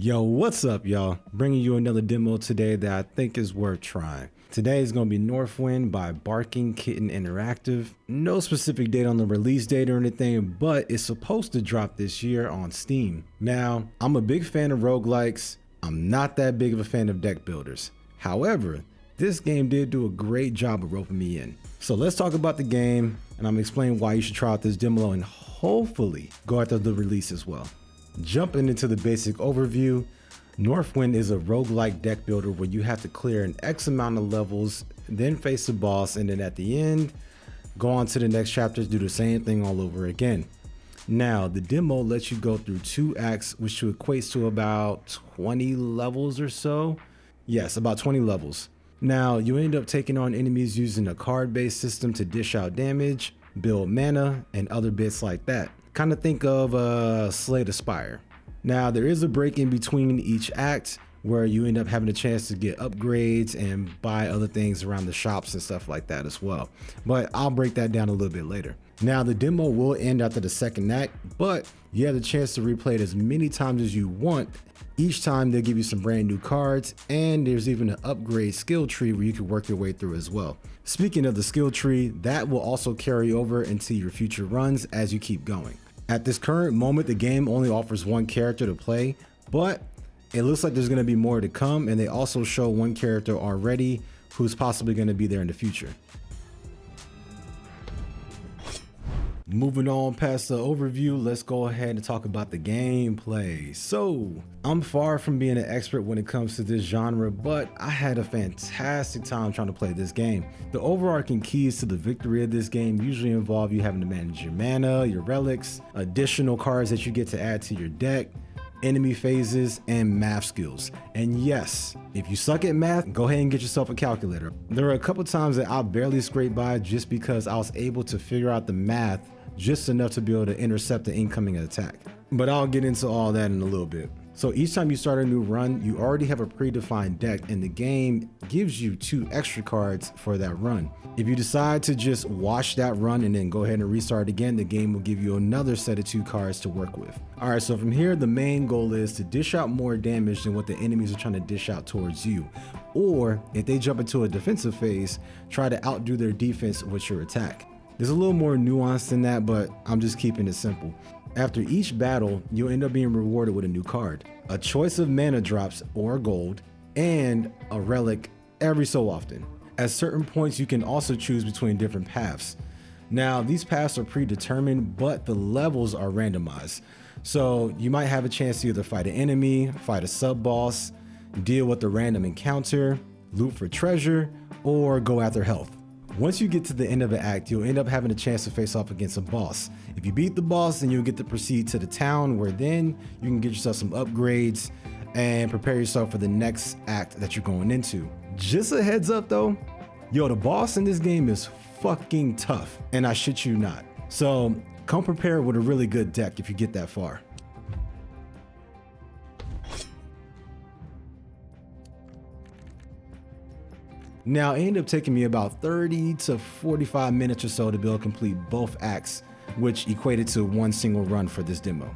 Yo, what's up, y'all? Bringing you another demo today that I think is worth trying. Today is going to be Northwind by Barking Kitten Interactive. No specific date on the release date or anything, but it's supposed to drop this year on Steam. Now, I'm a big fan of roguelikes. I'm not that big of a fan of deck builders. However, this game did do a great job of roping me in. So let's talk about the game, and I'm explaining why you should try out this demo and hopefully go after the release as well. Jumping into the basic overview, Northwind is a roguelike deck builder where you have to clear an X amount of levels, then face a boss, and then at the end, go on to the next chapters, do the same thing all over again. Now, the demo lets you go through 2 acts, which equates to about 20 levels or so. Yes, about 20 levels. Now, you end up taking on enemies using a card-based system to dish out damage, build mana, and other bits like that. Kind of think of Slay the Spire. Now, there is a break in between each act where you end up having a chance to get upgrades and buy other things around the shops and stuff like that as well. But I'll break that down a little bit later. Now, the demo will end after the second act, but you have the chance to replay it as many times as you want. Each time they'll give you some brand new cards, and there's even an upgrade skill tree where you can work your way through as well. Speaking of the skill tree, that will also carry over into your future runs as you keep going. At this current moment, the game only offers 1 character to play, but it looks like there's going to be more to come, and they also show 1 character already who's possibly going to be there in the future. Moving on past the overview, let's go ahead and talk about the gameplay. So, I'm far from being an expert when it comes to this genre, but I had a fantastic time trying to play this game. The overarching keys to the victory of this game usually involve you having to manage your mana, your relics, additional cards that you get to add to your deck, enemy phases, and math skills. And yes, if you suck at math, go ahead and get yourself a calculator. There were a couple times that I barely scraped by just because I was able to figure out the math just enough to be able to intercept the incoming attack. But I'll get into all that in a little bit. So each time you start a new run, you already have a predefined deck, and the game gives you 2 extra cards for that run. If you decide to just wash that run and then go ahead and restart again, the game will give you another set of 2 cards to work with. All right, so from here, the main goal is to dish out more damage than what the enemies are trying to dish out towards you. Or if they jump into a defensive phase, try to outdo their defense with your attack. There's a little more nuance than that, but I'm just keeping it simple. After each battle, you'll end up being rewarded with a new card, a choice of mana drops or gold, and a relic every so often. At certain points, you can also choose between different paths. Now, these paths are predetermined, but the levels are randomized. So you might have a chance to either fight an enemy, fight a sub-boss, deal with a random encounter, loot for treasure, or go after health. Once you get to the end of an act, you'll end up having a chance to face off against a boss. If you beat the boss, then you'll get to proceed to the town, where then you can get yourself some upgrades and prepare yourself for the next act that you're going into. Just a heads up though, yo, the boss in this game is fucking tough, and I shit you not. So come prepared with a really good deck if you get that far. Now, it ended up taking me about 30 to 45 minutes or so to be able to complete both acts, which equated to 1 single run for this demo.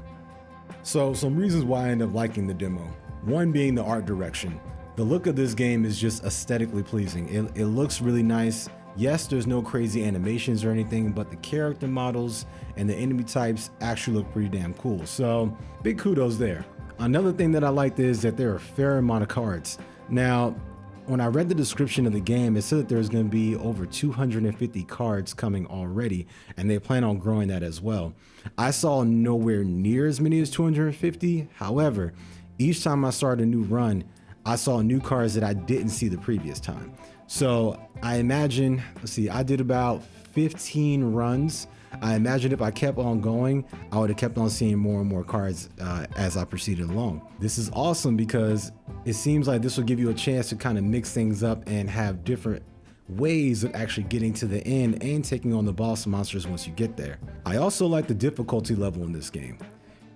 So some reasons why I ended up liking the demo. One being the art direction. The look of this game is just aesthetically pleasing. It looks really nice. Yes, there's no crazy animations or anything, but the character models and the enemy types actually look pretty damn cool. So big kudos there. Another thing that I liked is that there are a fair amount of cards. Now, when I read the description of the game, it said that there's going to be over 250 cards coming already, and they plan on growing that as well. I saw nowhere near as many as 250. However, each time I started a new run, I saw new cards that I didn't see the previous time. So I imagine, let's see, I did about 15 runs. I imagine if I kept on going, I would have kept on seeing more and more cards as I proceeded along. This is awesome because it seems like this will give you a chance to kind of mix things up and have different ways of actually getting to the end and taking on the boss monsters once you get there. I also like the difficulty level in this game.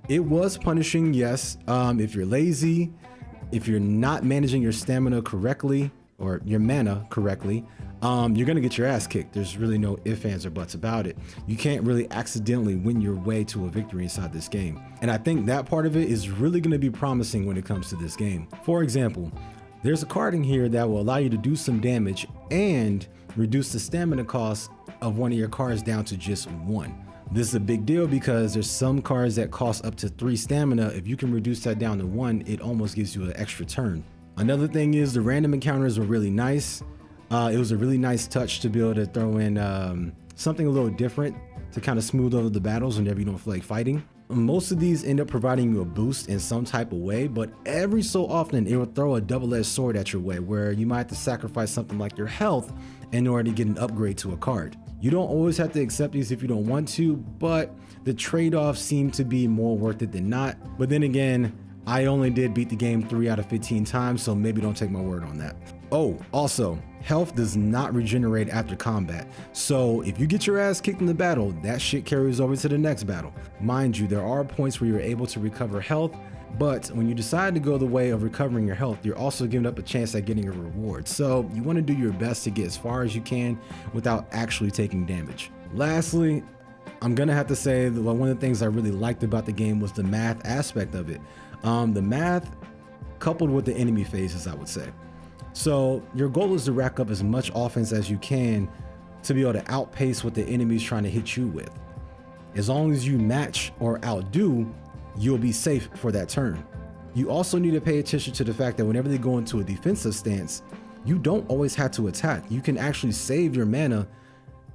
It was punishing, yes. If you're lazy, if you're not managing your stamina correctly or your mana correctly, you're gonna get your ass kicked. There's really no ifs, ands, or buts about it. You can't really accidentally win your way to a victory inside this game. And I think that part of it is really gonna be promising when it comes to this game. For example, there's a card in here that will allow you to do some damage and reduce the stamina cost of one of your cards down to just 1. This is a big deal because there's some cards that cost up to 3 stamina. If you can reduce that down to 1, it almost gives you an extra turn. Another thing is the random encounters were really nice. It was a really nice touch to be able to throw in something a little different to kind of smooth over the battles whenever you don't feel like fighting. Most of these end up providing you a boost in some type of way, but every so often it will throw a double-edged sword at your way where you might have to sacrifice something like your health in order to get an upgrade to a card. You don't always have to accept these if you don't want to, but the trade-offs seem to be more worth it than not. But then again, I only did beat the game 3 out of 15 times, so maybe don't take my word on that. Oh, also, health does not regenerate after combat. So if you get your ass kicked in the battle, that shit carries over to the next battle. Mind you, there are points where you're able to recover health, but when you decide to go the way of recovering your health, you're also giving up a chance at getting a reward. So you want to do your best to get as far as you can without actually taking damage. Lastly, I'm gonna have to say that one of the things I really liked about the game was the math aspect of it. The math coupled with the enemy phases, I would say. So your goal is to rack up as much offense as you can to be able to outpace what the enemy's trying to hit you with. As long as you match or outdo, you'll be safe for that turn. You also need to pay attention to the fact that whenever they go into a defensive stance, you don't always have to attack. You can actually save your mana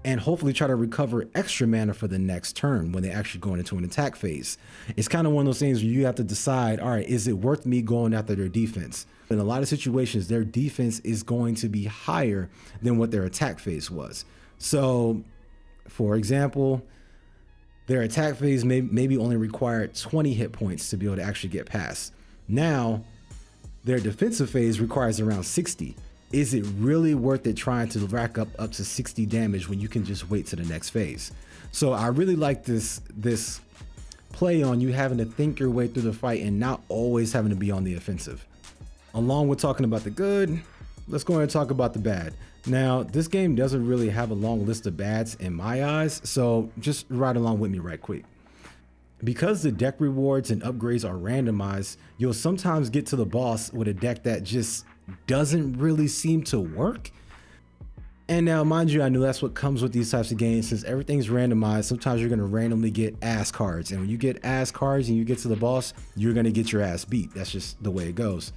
and hopefully try to recover extra mana for the next turn when they actually go into an attack phase. It's kind of one of those things where you have to decide, all right, is it worth me going after their defense? In a lot of situations, their defense is going to be higher than what their attack phase was. So, for example, their attack phase maybe only required 20 hit points to be able to actually get past. Now, their defensive phase requires around 60. Is it really worth it trying to rack up to 60 damage when you can just wait to the next phase? So I really like this play on you having to think your way through the fight and not always having to be on the offensive. Along with talking about the good, let's go ahead and talk about the bad. Now, this game doesn't really have a long list of bads in my eyes, so just ride along with me right quick. Because the deck rewards and upgrades are randomized, you'll sometimes get to the boss with a deck that just doesn't really seem to work. And now, mind you, I know that's what comes with these types of games. Since everything's randomized, sometimes you're going to randomly get ass cards. And when you get ass cards and you get to the boss, you're going to get your ass beat. That's just the way it goes.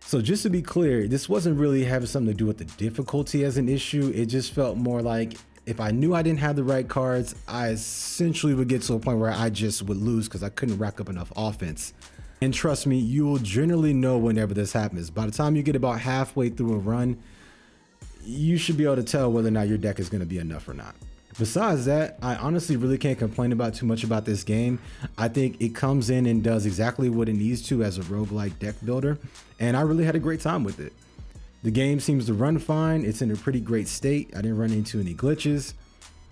So just to be clear, this wasn't really having something to do with the difficulty as an issue. It just felt more like if I knew I didn't have the right cards, I essentially would get to a point where I just would lose because I couldn't rack up enough offense. And trust me, you will generally know whenever this happens. By the time you get about halfway through a run, you should be able to tell whether or not your deck is going to be enough or not. Besides that, I honestly really can't complain about too much about this game. I think it comes in and does exactly what it needs to as a roguelike deck builder, and I really had a great time with it. The game seems to run fine. It's in a pretty great state. I didn't run into any glitches,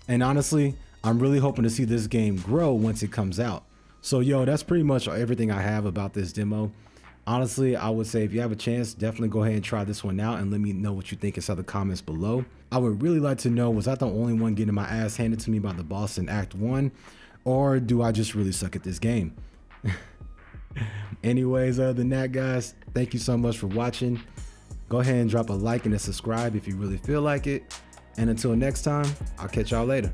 and honestly, I'm really hoping to see this game grow once it comes out. So yo, that's pretty much everything I have about this demo. Honestly, I would say if you have a chance, definitely go ahead and try this one out and let me know what you think inside the comments below. I would really like to know, was I the only one getting my ass handed to me by the boss in Act 1? Or do I just really suck at this game? Anyways, other than that, guys, thank you so much for watching. Go ahead and drop a like and a subscribe if you really feel like it. And until next time, I'll catch y'all later.